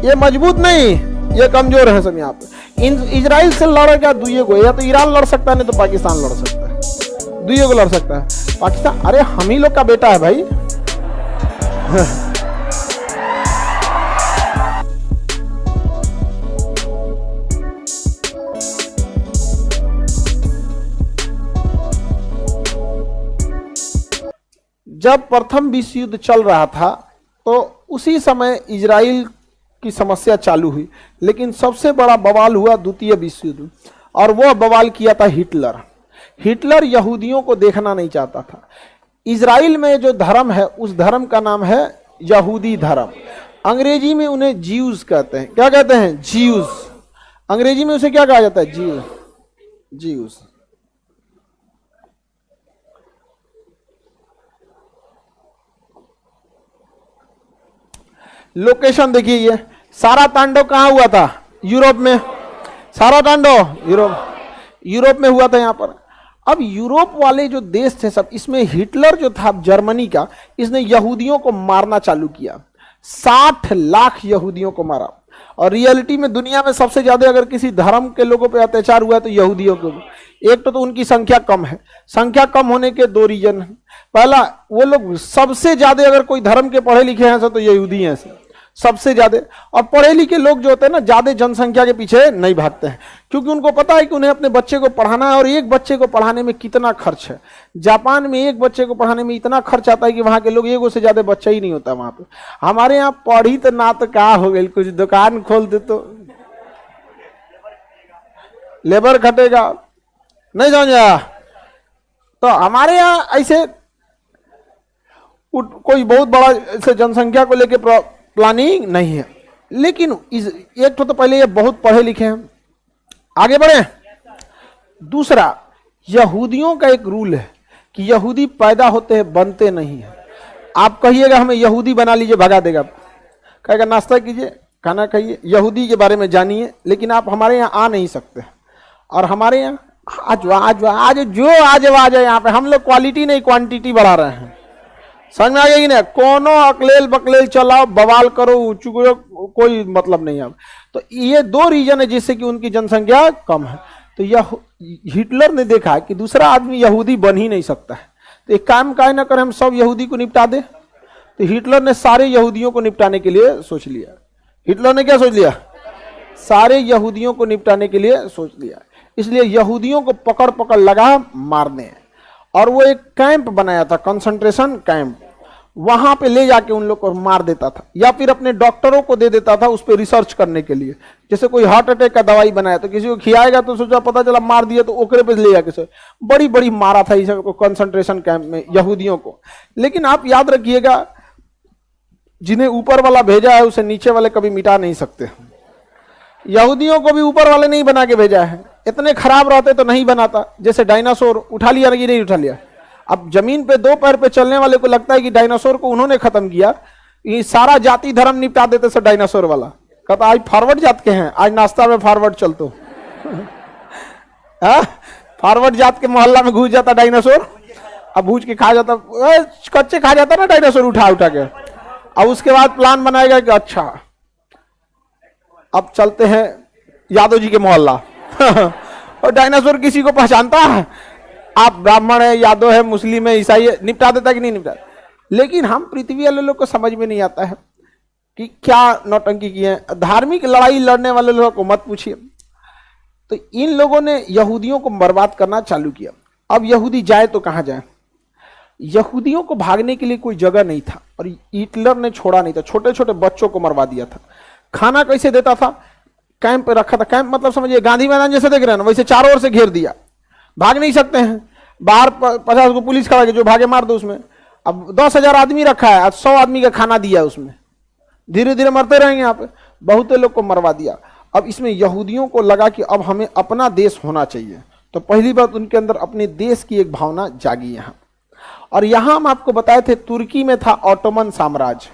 ये मजबूत नहीं, ये कमजोर है सब यहाँ पे। इजराइल से लड़ क्या दुए को, या तो ईरान लड़ सकता है नहीं तो पाकिस्तान लड़ सकता है, दुए को लड़ सकता है पाकिस्तान। अरे हम ही लोग का बेटा है भाई। जब प्रथम विश्व युद्ध चल रहा था तो उसी समय इजराइल की समस्या चालू हुई, लेकिन सबसे बड़ा बवाल हुआ द्वितीय विश्व युद्ध, और वह बवाल किया था हिटलर। हिटलर यहूदियों को देखना नहीं चाहता था। इजराइल में जो धर्म है उस धर्म का नाम है यहूदी धर्म। अंग्रेजी में उन्हें ज्यूज कहते हैं। क्या कहते हैं? ज्यूज। अंग्रेजी में उसे क्या कहा जाता है? ज्यूज। ज्यूज। लोकेशन देखिए, ये सारा तांडव कहां हुआ था? यूरोप में। सारा तांडव यूरोप में हुआ था यहां पर। अब यूरोप वाले जो देश थे सब, इसमें हिटलर जो था जर्मनी का, इसने यहूदियों को मारना चालू किया। 60 लाख यहूदियों को मारा। और रियलिटी में दुनिया में सबसे ज्यादा अगर किसी धर्म के लोगों पे अत्याचार हुआ है तो यहूदियों को। एक तो उनकी संख्या कम है। संख्या कम होने के दो रीजन है। पहला, वो लोग सबसे ज्यादा अगर कोई धर्म के पढ़े लिखे हैं तो यहूदी हैं सबसे ज्यादा। और पढ़े लिखे लोग जो होते हैं ना, ज्यादा जनसंख्या के पीछे नहीं भागते हैं, क्योंकि उनको पता है कि उन्हें अपने बच्चे को पढ़ाना है। और एक बच्चे को पढ़ाने में कितना खर्च है। जापान में एक बच्चे को पढ़ाने में इतना खर्च आता है कि वहां के लोग एगो से ज्यादा बच्चा ही नहीं होता वहां पे। हमारे यहाँ पढ़ी तो ना तो क्या हो गई, कुछ दुकान खोल दे तो लेबर खटेगा, नहीं समझा। तो हमारे यहाँ ऐसे कोई बहुत बड़ा ऐसे जनसंख्या को लेकर प्लानिंग नहीं है। लेकिन एक तो पहले ये बहुत पढ़े लिखे हैं। आगे बढ़े। दूसरा, यहूदियों का एक रूल है कि यहूदी पैदा होते हैं, बनते नहीं है। आप कहिएगा हमें यहूदी बना लीजिए, भगा देगा। कहेगा नाश्ता कीजिए, खाना खाइए, यहूदी के बारे में जानिए, लेकिन आप हमारे यहाँ आ नहीं सकते। और हमारे यहाँ आज आ जाए यहाँ पे। हम लोग क्वालिटी नहीं क्वांटिटी बढ़ा रहे हैं। समझ में आ गई ना? कोनो अकलेल बकलेल चलाओ, बवाल करो, चुगलो, कोई मतलब नहीं है। तो ये दो रीजन है जिससे कि उनकी जनसंख्या कम है। तो यह हिटलर ने देखा कि दूसरा आदमी यहूदी बन ही नहीं सकता है, तो एक काम काहे ना करें, हम सब यहूदी को निपटा दे। तो हिटलर ने सारे यहूदियों को निपटाने के लिए सोच लिया। हिटलर ने क्या सोच लिया? सारे यहूदियों को निपटाने के लिए सोच लिया। इसलिए यहूदियों को पकड़ पकड़ लगा मारने। और वो एक कैंप बनाया था, कंसंट्रेशन कैंप। वहां पे ले जाके उन लोग को मार देता था, या फिर अपने डॉक्टरों को दे देता था उस पर रिसर्च करने के लिए। जैसे कोई हार्ट अटैक का दवाई बनाया तो किसी को खिलाएगा तो सोचा पता चला मार दिया तो ओकरे पे ले जाके बड़ी बड़ी मारा था इस कंसंट्रेशन कैंप में यहूदियों को। लेकिन आप याद रखिएगा, जिन्हें ऊपर वाला भेजा है उसे नीचे वाले कभी मिटा नहीं सकते। यहूदियों को भी ऊपर वाले नहीं बना के भेजा है। इतने खराब रहते तो नहीं बनाता। जैसे डायनासोर उठा लिया कि नहीं उठा लिया। अब जमीन पे दो पैर पे चलने वाले को लगता है कि डायनासोर को उन्होंने खत्म किया, ये सारा जाति धर्म निपटा देते सब डायनासोर वाला। कहता आज फॉरवर्ड जात के हैं, आज नाश्ता में फॉरवर्ड चलतो। फॉरवर्ड जात के मोहल्ला में घुस जाता डायनासोर, अब भूज के खा जाता, कच्चे खा जाता ना डायनासोर उठा उठा के। अब उसके बाद प्लान बनाएगा कि अच्छा अब चलते हैं यादव जी के मोहल्ला। और डायनासोर किसी को पहचानता है? आप ब्राह्मण है, यादव है, मुस्लिम है, ईसाई है, निपटा देता कि नहीं निपटा। लेकिन हम पृथ्वी वाले लोग को समझ में नहीं आता है कि क्या नौटंकी की है। धार्मिक लड़ाई लड़ने वाले लोगों को मत पूछिए। तो इन लोगों ने यहूदियों को बर्बाद करना चालू किया। अब यहूदी जाए तो कहां जाए? यहूदियों को भागने के लिए कोई जगह नहीं था, और हिटलर ने छोड़ा नहीं था। छोटे छोटे बच्चों को मरवा दिया था। खाना कैसे देता था? कैंप पे रखा था। कैंप मतलब समझिए गांधी मैदान जैसे देख रहे हैं ना, वैसे चारों ओर से घेर दिया। भाग नहीं सकते हैं। बाहर 50 को पुलिस खड़ा, जो भागे मार दो उसमें। अब 10,000 आदमी रखा है, आज 100 आदमी का खाना दिया उसमें। धीरे धीरे मरते रहेंगे यहाँ पे। बहुत लोग को मरवा दिया। अब इसमें यहूदियों को लगा कि अब हमें अपना देश होना चाहिए। तो पहली बात उनके अंदर अपने देश की एक भावना जागी यहाँ। और यहाँ हम आपको बताए थे तुर्की में था ऑटोमन साम्राज्य।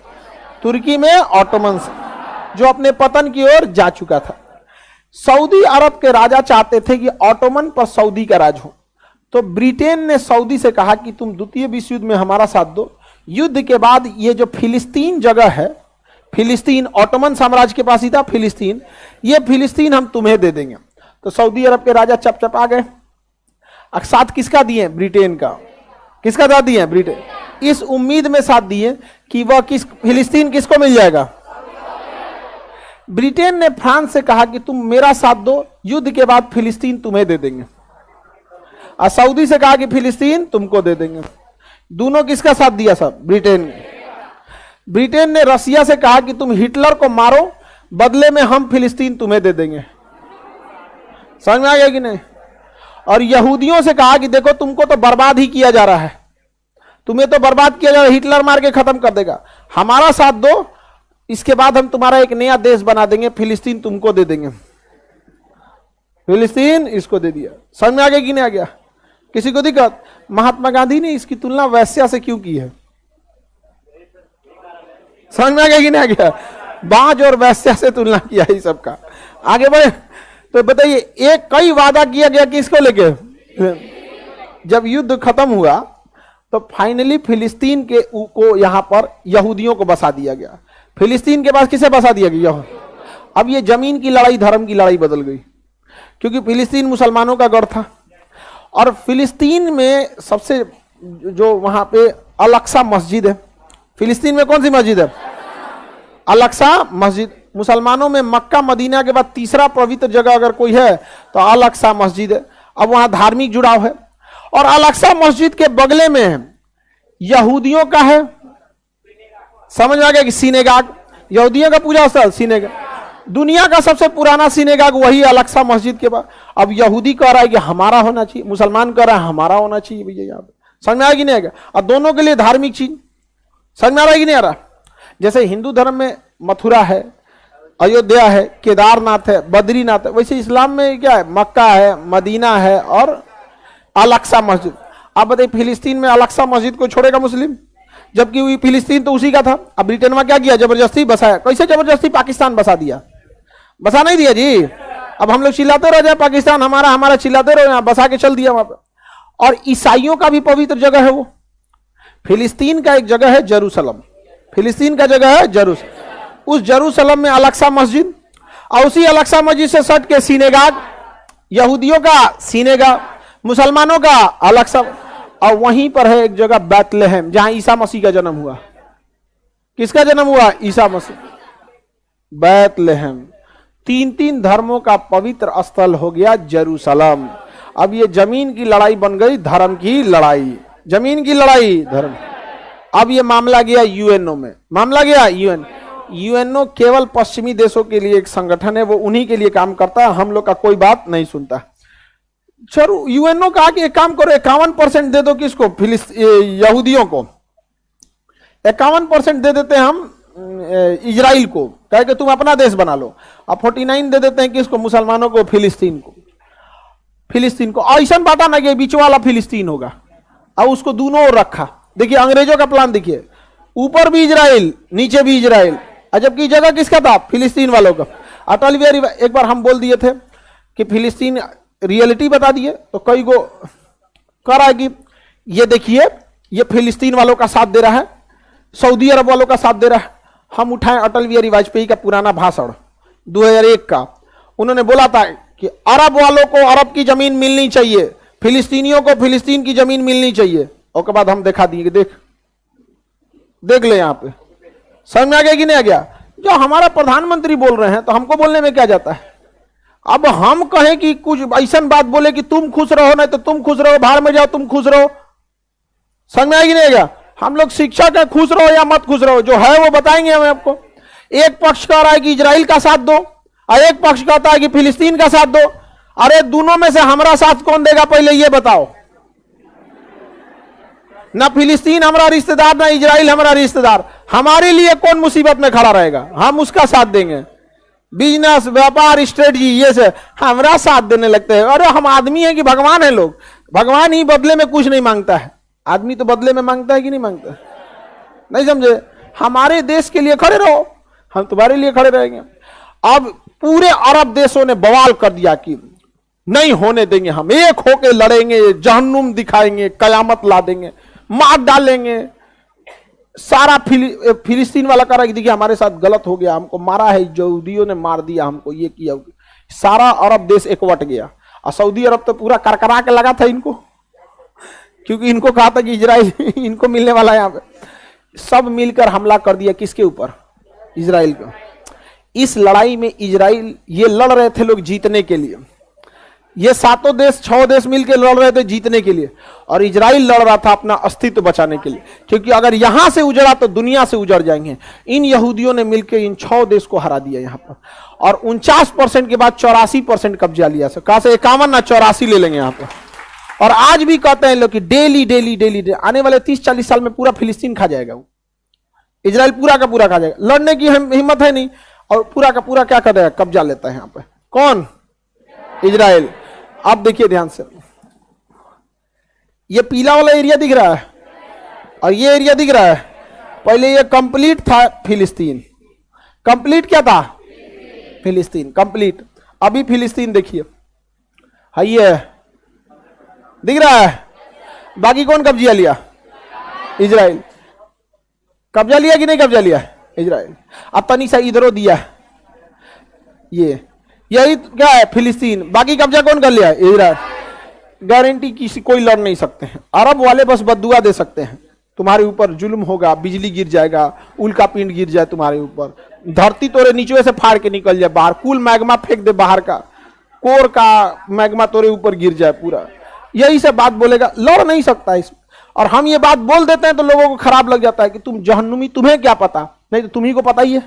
तुर्की में ऑटोमन जो अपने पतन की ओर जा चुका था। सऊदी अरब के राजा चाहते थे कि ऑटोमन पर सऊदी का राज हो। तो ब्रिटेन ने सऊदी से कहा कि तुम द्वितीय विश्व युद्ध में हमारा साथ दो। युद्ध के बाद ये जो फिलिस्तीन जगह है, फिलिस्तीन ऑटोमन साम्राज्य के पास ही था फिलिस्तीन, ये फिलिस्तीन हम तुम्हें दे देंगे। तो सऊदी अरब के राजा चपचपा गए। साथ किसका दिए? ब्रिटेन का। किसका साथ दिए? ब्रिटेन। इस उम्मीद में साथ दिए कि वह फिलिस्तीन किसको मिल जाएगा? ब्रिटेन ने फ्रांस से कहा कि तुम मेरा साथ दो, युद्ध के बाद फिलिस्तीन तुम्हें दे देंगे। और सऊदी से कहा कि फिलिस्तीन तुमको दे देंगे। दोनों किसका साथ दिया? सब ब्रिटेन ने। ब्रिटेन ने रसिया से कहा कि तुम हिटलर को मारो, बदले में हम फिलिस्तीन तुम्हें दे देंगे। समझ में आ गया कि नहीं? और यहूदियों से कहा कि देखो तुमको तो बर्बाद ही किया जा रहा है, तुम्हें तो बर्बाद किया जा रहा है, हिटलर मार के खत्म कर देगा, हमारा साथ दो, इसके बाद हम तुम्हारा एक नया देश बना देंगे, फिलिस्तीन तुमको दे देंगे। फिलिस्तीन इसको दे दिया। समझ में आ गया कि नहीं आ गया? किसी को दिक्कत? महात्मा गांधी ने इसकी तुलना वैश्या से क्यों की है? समझ में आ गया कि नहीं आ गया? बाज और वैश्या से तुलना किया है सबका। आगे बढ़े तो बताइए, एक कई वादा किया गया किसको लेके? जब युद्ध खत्म हुआ तो फाइनली फिलिस्तीन को यहां पर यहूदियों को बसा दिया गया। फिलिस्तीन के पास किसे बसा दिया गया? अब ये जमीन की लड़ाई धर्म की लड़ाई बदल गई, क्योंकि फिलिस्तीन मुसलमानों का गढ़ था। और फिलिस्तीन में सबसे जो वहां पे अल-अक्सा मस्जिद है, फिलिस्तीन में कौन सी मस्जिद है? अल-अक्सा मस्जिद। मुसलमानों में मक्का मदीना के बाद तीसरा पवित्र जगह अगर कोई है तो अल-अक्सा मस्जिद है। अब वहां धार्मिक जुड़ाव है। और अल-अक्सा मस्जिद के बगले में यहूदियों का है, समझ आ गया कि सिनेगाग, यहूदियों का पूजा स्थल सिनेगाग। दुनिया का सबसे पुराना सिनेगाग वही अल-अक्सा मस्जिद के पास। अब यहूदी कह रहा है कि हमारा होना चाहिए, मुसलमान कह रहा है हमारा होना चाहिए। भैया यहाँ पे समझ में आएगी नहीं आएगा? और दोनों के लिए धार्मिक चीज समझ में आ रहा है कि नहीं आ रहा? जैसे हिंदू धर्म में मथुरा है, अयोध्या है, केदारनाथ है, बद्रीनाथ है, वैसे इस्लाम में क्या है? मक्का है, मदीना है और अल-अक्सा मस्जिद। आप बताइए फिलिस्तीन में अल-अक्सा मस्जिद को छोड़ेगा मुस्लिम? जबकि फिलिस्तीन तो उसी का था। अब ब्रिटेन में क्या किया? जबरदस्ती बसाया। कैसे जबरदस्ती? पाकिस्तान बसा दिया। बसा नहीं दिया जी। अब हम लोग चिल्लाते रह जाए पाकिस्तान हमारा हमारा, चिल्लाते रहो, यहाँ बसा के चल दिया वहां पर। और ईसाइयों का भी पवित्र जगह है वो। फिलिस्तीन का एक जगह है जेरूसलम, फिलिस्तीन का जगह है जेरूसलम। उस जेरूसलम में अल-अक्सा मस्जिद, और उसी अल-अक्सा मस्जिद से सट के सिनेगाग, यहूदियों का सिनेगाग, मुसलमानों का अल-अक्सा। और वहीं पर है एक जगह बैतलहम, जहां ईसा मसीह का जन्म हुआ। किसका जन्म हुआ? ईसा मसीह। बैतलहम। तीन तीन धर्मों का पवित्र स्थल हो गया जेरूसलम। अब ये जमीन की लड़ाई बन गई धर्म की लड़ाई। जमीन की लड़ाई धर्म। अब ये मामला गया यूएनओ में। मामला गया यूएनओ केवल पश्चिमी देशों के लिए एक संगठन है, वो उन्हीं के लिए काम करता है, हम लोग का कोई बात नहीं सुनता। चलो यूएनओ कहा कि एक काम करो, 51% दे दो किसको? यहूदियों को 51% दे देते हैं हम इजराइल को, कहे कि तुम अपना देश बना लो। अब 49 दे देते हैं किसको? मुसलमानों को, फिलिस्तीन को। फिलिस्तीन को ऐसा बांटा ना कि बीच वाला फिलिस्तीन होगा, और उसको दोनों ओर रखा। देखिए अंग्रेजों का प्लान देखिए, ऊपर भी इजराइल नीचे भी इजराइल, जबकि जगह किसका था? फिलिस्तीन वालों का। अटल बिहारी एक बार हम बोल दिए थे कि फिलिस्तीन रियलिटी बता दिए, तो कई को कह रहा है कि ये देखिए ये फिलिस्तीन वालों का साथ दे रहा है, सऊदी अरब वालों का साथ दे रहा है। हम उठाएं अटल बिहारी वाजपेयी का पुराना भाषण 2001 का। उन्होंने बोला था कि अरब वालों को अरब की जमीन मिलनी चाहिए, फिलिस्तीनियों को फिलिस्तीन की जमीन मिलनी चाहिए। और के बाद हम दिखा दिए कि देख ले यहां पे। समझ में आ गया कि नहीं आ गया? जो हमारा प्रधानमंत्री बोल रहे हैं तो हमको बोलने में क्या जाता है? अब हम कहें कि कुछ ऐसा बात बोले कि तुम खुश रहो, नहीं तो तुम खुश रहो, बाहर में जाओ तुम खुश रहो। समझ में आएगी नहीं आएगा? हम लोग शिक्षा का खुश रहो या मत खुश रहो, जो है वो बताएंगे हमें आपको। एक पक्ष कह रहा है कि इजराइल का साथ दो, और एक पक्ष कहता है कि फिलिस्तीन का साथ दो। अरे दोनों में से हमारा साथ कौन देगा पहले ये बताओ? ना फिलिस्तीन हमारा रिश्तेदार, ना इजराइल हमारा रिश्तेदार। हमारे लिए कौन मुसीबत में खड़ा रहेगा? हम उसका साथ देंगे। बिजनेस, व्यापार, स्ट्रेटजी, ये से हमारा साथ देने लगते हैं। अरे हम आदमी हैं कि भगवान है? लोग भगवान ही बदले में कुछ नहीं मांगता है, आदमी तो बदले में मांगता है कि नहीं मांगता? नहीं समझे? हमारे देश के लिए खड़े रहो, हम तुम्हारे लिए खड़े रहेंगे। अब पूरे अरब देशों ने बवाल कर दिया कि नहीं होने देंगे, हम एक होके लड़ेंगे, जहन्नुम दिखाएंगे, कयामत ला देंगे, मार डालेंगे। सारा फिलिस्तीन वाला कह रहा है कि देखिए हमारे साथ गलत हो गया, हमको मारा है, यहूदियों ने मार दिया हमको, ये किया। सारा अरब देश एकवट गया और सऊदी अरब तो पूरा करकरा के लगा था इनको, क्योंकि इनको कहा था कि इजराइल इनको मिलने वाला है। यहाँ पे सब मिलकर हमला कर दिया किसके ऊपर? इजराइल का। इस लड़ाई में इजराइल ये लड़ रहे थे लोग जीतने के लिए, ये सातों देश 6 देश मिलकर लड़ रहे थे जीतने के लिए, और इजराइल लड़ रहा था अपना अस्तित्व बचाने के लिए, क्योंकि अगर यहां से उजड़ा तो दुनिया से उजड़ जाएंगे। इन यहूदियों ने मिलकर इन 6 देश को हरा दिया यहां पर, और 49% के बाद 84% कब्जा लिया। कहा से 51 ना 84 ले लेंगे यहां पर। और आज भी कहते हैं लोग कि डेली डेली डेली आने वाले 30-40 साल में पूरा फिलिस्तीन खा जाएगा, वो इजराइल पूरा का पूरा खा जाएगा। लड़ने की हिम्मत है नहीं, और पूरा का पूरा क्या कर देगा? कब्जा लेता है यहां पर। कौन? इजराइल। अब देखिए ध्यान से, ये पीला वाला एरिया दिख रहा है और ये एरिया दिख रहा है, पहले ये कंप्लीट था फिलिस्तीन। कंप्लीट क्या था? फिलिस्तीन कंप्लीट। अभी फिलिस्तीन देखिए, है ये दिख रहा है। बाकी कौन कब्जा लिया? इजराइल। कब्जा लिया कि नहीं कब्जा लिया? इजराइल। अब तनी सा इधरों दिया, ये यही क्या है? फिलिस्तीन। बाकी कब्जा कौन कर लिया? इजराइल। गारंटी किसी कोई लड़ नहीं सकते हैं। अरब वाले बस बद्दुआ दे सकते हैं, तुम्हारे ऊपर जुल्म होगा, बिजली गिर जाएगा, उल्का पिंड गिर जाए तुम्हारे ऊपर, धरती तोरे नीचे से फाड़ के निकल जाए बाहर, कुल मैग्मा फेंक दे बाहर का, कोर का मैग्मा तोरे ऊपर गिर जाए पूरा, यही सब बात बोलेगा। लड़ नहीं सकता इसमें। और हम ये बात बोल देते हैं तो लोगों को खराब लग जाता है कि तुम जहन्नुमी, तुम्हें क्या पता? नहीं तो तुम्ही को पता ही है।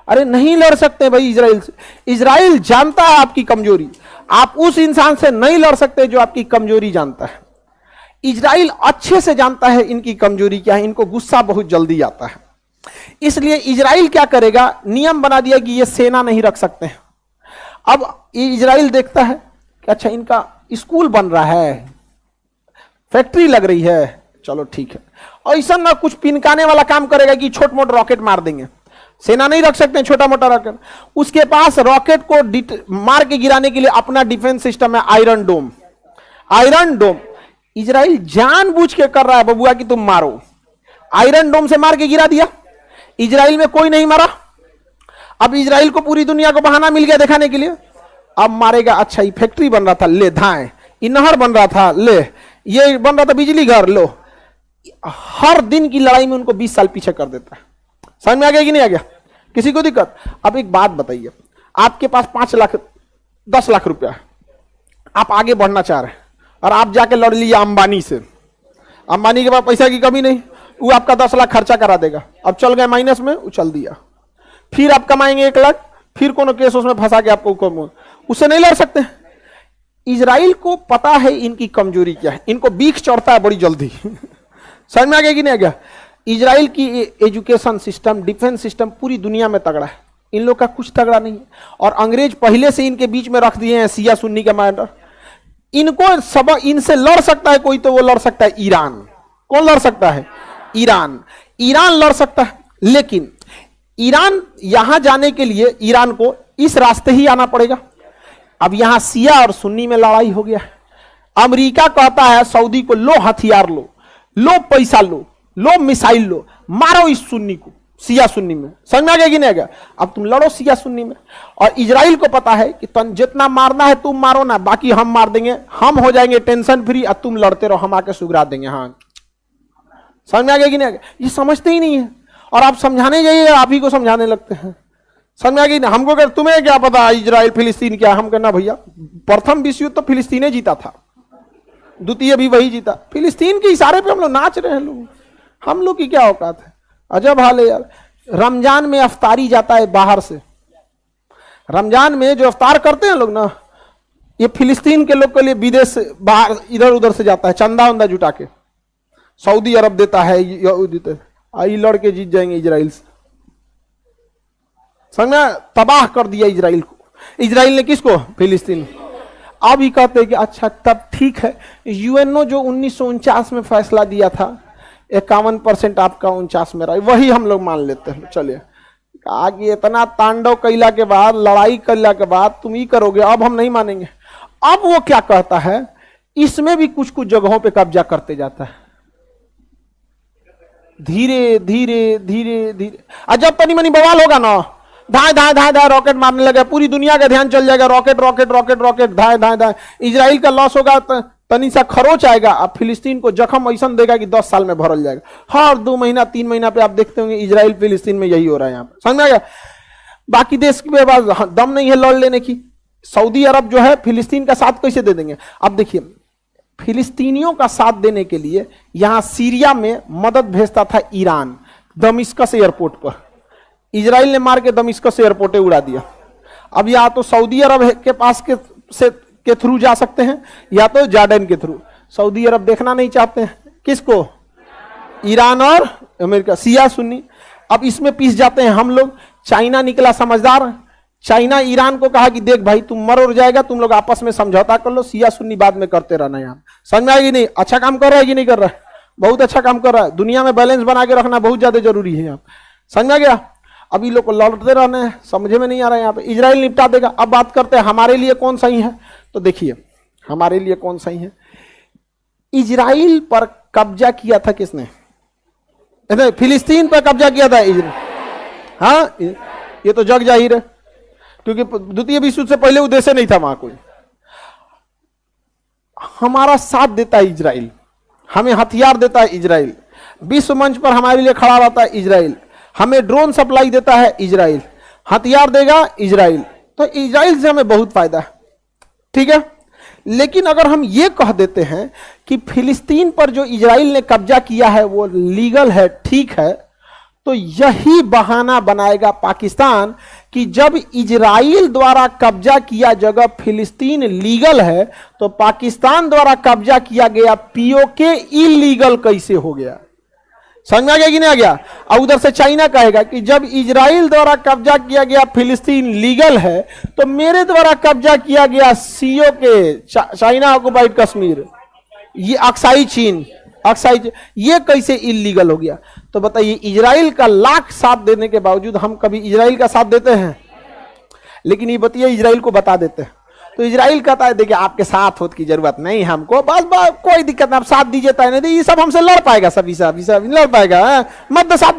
अरे नहीं लड़ सकते भाई इजराइल से। इजराइल जानता है आपकी कमजोरी, आप उस इंसान से नहीं लड़ सकते जो आपकी कमजोरी जानता है। इजराइल अच्छे से जानता है इनकी कमजोरी क्या है, इनको गुस्सा बहुत जल्दी आता है। इसलिए इजराइल क्या करेगा? नियम बना दिया कि ये सेना नहीं रख सकते हैं। अब इजराइल देखता है कि अच्छा इनका स्कूल बन रहा है, फैक्ट्री लग रही है, चलो ठीक है। ऐसा ना कुछ पिनकाने वाला काम करेगा कि छोट मोट रॉकेट मार देंगे। सेना नहीं रख सकते छोटा मोटा रॉकेट। उसके पास रॉकेट को मार के गिराने के लिए अपना डिफेंस सिस्टम है, आयरन डोम। आयरन डोम इजराइल जानबूझ के कर रहा है बबुआ कि तुम मारो। आयरन डोम से मार के गिरा दिया, इजराइल में कोई नहीं मारा। अब इजराइल को पूरी दुनिया को बहाना मिल गया दिखाने के लिए, अब मारेगा। अच्छा ये फैक्ट्री बन रहा था, ले धाए, ये नहर बन रहा था, ले ये बन रहा था बिजली घर, लो। हर दिन की लड़ाई में उनको 20 साल पीछे कर देता है। समझ में आ गया कि नहीं आ गया? किसी को दिक्कत? अब एक बात बताइए, आपके पास 5 लाख 10 लाख रुपया है, आप आगे बढ़ना चाह रहे हैं और आप जाके लड़ लिए अंबानी से। अंबानी के पास पैसा की कमी नहीं, वो आपका 10 लाख खर्चा करा देगा। अब चल गए माइनस में, उछल दिया। फिर आप कमाएंगे 1 लाख, फिर कोनो केस उसमें फंसा के आपको, उससे नहीं लड़ सकते। इजराइल को पता है इनकी कमजोरी क्या है, इनको बीख चढ़ता है बड़ी जल्दी। समझ में आ गया कि नहीं आ गया? इजराइल की एजुकेशन सिस्टम, डिफेंस सिस्टम पूरी दुनिया में तगड़ा है, इन लोग का कुछ तगड़ा नहीं है। और अंग्रेज पहले से इनके बीच में रख दिए हैं शिया सुन्नी का मैटर। इनको सब इनसे लड़ सकता है कोई, तो वो लड़ सकता है ईरान। कौन लड़ सकता है? ईरान। ईरान लड़ सकता है, लेकिन ईरान यहां जाने के लिए ईरान को इस रास्ते ही आना पड़ेगा। अब यहां शिया और सुन्नी में लड़ाई हो गया है। अमेरिका कहता है सऊदी को, लो हथियार लो, लो पैसा लो, लो मिसाइल लो, मारो इस सुन्नी को, शिया सुन्नी में। समझ में आ गया कि नहीं आ गया? अब तुम लड़ो शिया सुन्नी में। और इजराइल को पता है कि तुम जितना मारना है तुम मारो ना, बाकी हम मार देंगे, हम हो जाएंगे टेंशन फ्री, और तुम लड़ते रहो, हम आके सुगरा देंगे। हाँ, समझ में आ गया कि नहीं आ गया? ये समझते ही नहीं है, और आप समझाने जाइए आप ही को समझाने लगते हैं। समझ में आ गई? हमको क्या, तुम्हें क्या पता इजराइल फिलिस्तीन क्या? हम कहना भैया प्रथम विश्व युद्ध तो फिलिस्तीन जीता था, द्वितीय भी वही जीता। फिलिस्तीन के इशारे पे हम लोग नाच रहे हैं। लोग, हम लोग की क्या औकात है? अजब हाल है यार। रमजान में अफ्तारी जाता है बाहर से, रमजान में जो अफ्तार करते हैं लोग ना, ये फिलिस्तीन के लोग के लिए विदेश से बाहर इधर उधर से जाता है, चंदा वंदा जुटा के। सऊदी अरब देता है, आई लड़के जीत जाएंगे इजराइल से। समझा? तबाह कर दिया इजराइल को। इजराइल ने किसको? फिलिस्तीन। अब ही कहते हैं कि अच्छा तब ठीक है, यूएनओ जो 1949 में फैसला दिया था 51% आपका 49 में रहा, वही हम लोग मान लेते हैं। चलिए, आगे इतना तांडव कैला के बाद, लड़ाई कैला के बाद तुम ही करोगे, अब हम नहीं मानेंगे। अब वो क्या कहता है, इसमें भी कुछ कुछ जगहों पे कब्जा करते जाता है। धीरे धीरे धीरे धीरे, और जब तनी मनी बवाल होगा ना, धाए धाए धाए धाए रॉकेट मारने लगे, पूरी दुनिया का ध्यान चल जाएगा, रॉकेट रॉकेट रॉकेट रॉकेट, धाए धाए धाए। इजराइल का लॉस होगा, तनी सा खरोच आएगा, अब फिलिस्तीन को जख्म ऐसा देगा कि 10 साल में भरल जाएगा। हर 2 महीना 3 महीना पे आप देखते होंगे इजराइल फिलिस्तीन में यही हो रहा है। यहाँ पे समझ में आ गया? बाकी देश के पास दम नहीं है लड़ लेने की। सऊदी अरब जो है फिलिस्तीन का साथ कैसे दे देंगे? अब देखिए, फिलिस्तीनियों का साथ देने के लिए यहां सीरिया में मदद भेजता था ईरान, दमिश्कस एयरपोर्ट पर। इजराइल ने मार के दमिश्कस एयरपोर्ट उड़ा दिया। अब या तो सऊदी अरब के पास के थ्रू जा सकते हैं, या तो जॉर्डन के थ्रू। सऊदी अरब देखना नहीं चाहते हैं किसको? ईरान और अमेरिका, शिया सुन्नी। अब इसमें पीस जाते हैं हम लोग। चाइना निकला समझदार, चाइना ईरान को कहा कि देख भाई तुम मर और जाएगा, तुम लोग आपस में समझौता कर लो, शिया सुन्नी बाद में करते रहना। यहाँ समझ में आएगी नहीं? अच्छा काम कर रहा है कि नहीं कर रहा है? बहुत अच्छा काम कर रहा है। दुनिया में बैलेंस बना के रखना बहुत ज्यादा जरूरी है। यहाँ समझ में आ गया? अभी लोग को लौटते रहने हैं, समझे में नहीं आ रहा है। यहाँ पे इजराइल निपटा देगा। अब बात करते हैं हमारे लिए कौन सही है। तो देखिए हमारे लिए कौन सही है। इजराइल पर कब्जा किया था किसने? फिलिस्तीन पर कब्जा किया था इजराइल। हाँ, ये तो जग जाहिर है, क्योंकि द्वितीय विश्व युद्ध से पहले उद्देश्य नहीं था वहां कोई। हमारा साथ देता है इजराइल, हमें हथियार देता है इजराइल, विश्व मंच पर हमारे लिए खड़ा रहता है इजराइल, हमें ड्रोन सप्लाई देता है इजराइल, हथियार देगा इजराइल। तो इजराइल से हमें बहुत फायदा है, ठीक है। लेकिन अगर हम ये कह देते हैं कि फिलिस्तीन पर जो इजराइल ने कब्जा किया है वो लीगल है, ठीक है, तो यही बहाना बनाएगा पाकिस्तान कि जब इजराइल द्वारा कब्जा किया जगह फिलिस्तीन लीगल है, तो पाकिस्तान द्वारा कब्जा किया गया पीओके इलीगल कैसे हो गया। समझ में आ गया कि नहीं आ गया? और उधर से चाइना कहेगा कि जब इजराइल द्वारा कब्जा किया गया फिलिस्तीन लीगल है, तो मेरे द्वारा कब्जा किया गया सीओ के चाइना ऑक्युपाइड कश्मीर, ये अक्साई चीन, ये कैसे इलीगल हो गया। तो बताइए, इजराइल का लाख साथ देने के बावजूद हम कभी इजराइल का साथ देते हैं? लेकिन ये बताइए इजराइल को बता देते हैं तो इजराइल कहता है देखिए आपके साथ होने की जरूरत नहीं हमको, बस कोई दिक्कत नहीं, आप साथ दीजिए तय नहीं, ये सब हमसे लड़ पाएगा, सब लड़ पाएगा, मत दो साथ,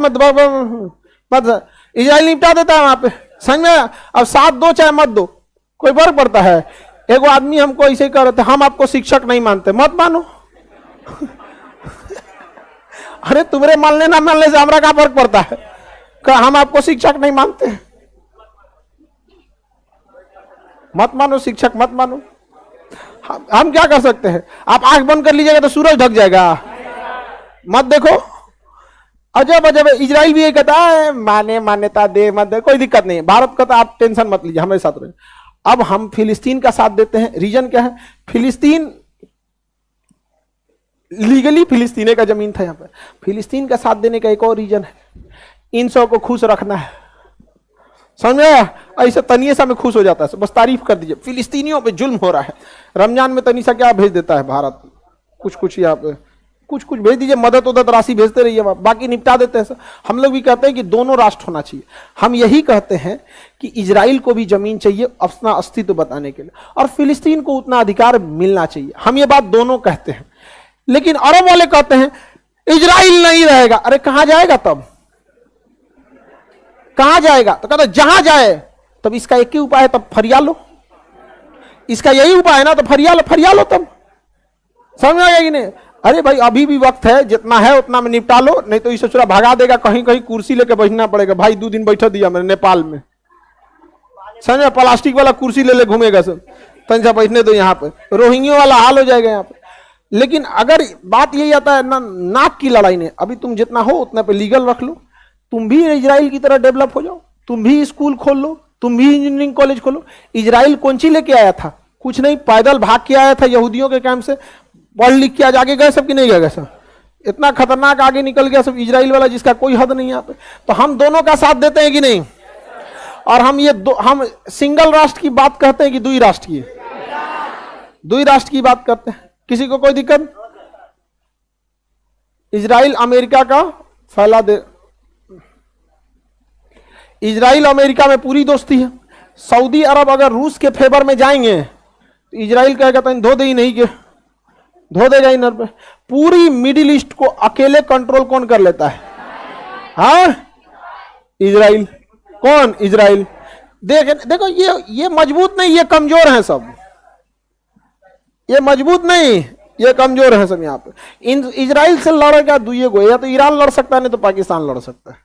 मत इजराइल निपटा देता है वहां पे। समझ में? अब साथ दो चाहे मत दो, कोई फर्क पड़ता है? एगो आदमी हमको ऐसे कह रहे थे, हम आपको शिक्षक नहीं मानते, मत मानो। अरे तुम्हारे मानने ना मानने से हमारा क्या फर्क पड़ता है? हम आपको शिक्षक नहीं मानते, मत मानो, शिक्षक मत मानो, हम क्या कर सकते हैं? आप आंख बंद कर लीजिएगा तो सूरज ढक जाएगा, मत देखो। अजब अजब, इजराइल भी ये कहता है मान्यता दे मत दे, कोई दिक्कत नहीं, भारत का तो आप टेंशन मत लीजिए, हमारे साथ रहे। अब हम फिलिस्तीन का साथ देते हैं, रीजन क्या है? फिलिस्तीन लीगली फिलिस्तीने का जमीन था। यहाँ पर फिलिस्तीन का साथ देने का एक और रीजन है, इन सब को खुश रखना है। समझ में आया? ऐसे तनिए में खुश हो जाता है, बस तारीफ कर दीजिए, फिलिस्तीनियों पे जुल्म हो रहा है। रमजान में तनीसा क्या भेज देता है भारत, कुछ यहाँ पे कुछ भेज दीजिए, मदद उदद राशि भेजते रहिए, बाकी निपटा देते हैं। हम लोग भी कहते हैं कि दोनों राष्ट्र होना चाहिए। हम यही कहते हैं कि इजराइल को भी जमीन चाहिए अपना अस्तित्व बताने के लिए, और फिलिस्तीन को उतना अधिकार मिलना चाहिए। हम ये बात दोनों कहते हैं। लेकिन अरब वाले कहते हैं इजराइल नहीं रहेगा। अरे कहां जाएगा तब? कहां जाएगा? तो कहते जहां जाए, तब इसका एक ही उपाय है, तब फरिया लो। इसका यही उपाय है ना, तो फरिया लो तब। समझ में आ गया कि नहीं? अरे भाई अभी भी वक्त है, जितना है उतना में निपटा लो, नहीं तो इसे भागा देगा, कहीं कहीं कुर्सी लेके बैठना पड़ेगा। भाई 2 दिन बैठा दिया मैंने नेपाल में, समझ में? प्लास्टिक वाला कुर्सी ले घूमेगा सब, तनिसा बैठने दो यहाँ पे, रोहिंग्या वाला हाल हो जाएगा यहाँ पे। लेकिन अगर बात यही आता है ना, नाक की लड़ाई ने, अभी तुम जितना हो उतना पे लीगल रख लो, तुम भी इजराइल की तरह डेवलप हो जाओ, तुम भी स्कूल खोल लो, तुम भी इंजीनियरिंग कॉलेज खोलो। इजराइल कौन सी लेके आया था? कुछ नहीं, पैदल भाग के आया था यहूदियों के कैंप से, पढ़ लिख के आज आगे गए सब कि नहीं गए सब? इतना खतरनाक आगे निकल गया सब इजराइल वाला, जिसका कोई हद नहीं यहाँ पे। तो हम दोनों का साथ देते हैं कि नहीं? और हम हम सिंगल राष्ट्र की बात कहते हैं कि दुई राष्ट्र की बात करते हैं। किसी को कोई दिक्कत? इजराइल अमेरिका का फैला दे, इजराइल अमेरिका में पूरी दोस्ती है। सऊदी अरब अगर रूस के फेवर में जाएंगे तो इजराइल कहेगा तो धो दे ही नहीं के, धो देगा इनर पे। पूरी मिडिल ईस्ट को अकेले कंट्रोल कौन कर लेता है? हाँ, इजराइल। कौन? इजराइल। देखो ये मजबूत नहीं, ये कमजोर हैं सब। ये मजबूत नहीं, ये कमजोर हैं सब। यहाँ पे इजराइल से लड़ेगा दुए को, या तो ईरान लड़ सकता है, नहीं तो पाकिस्तान लड़ सकता है।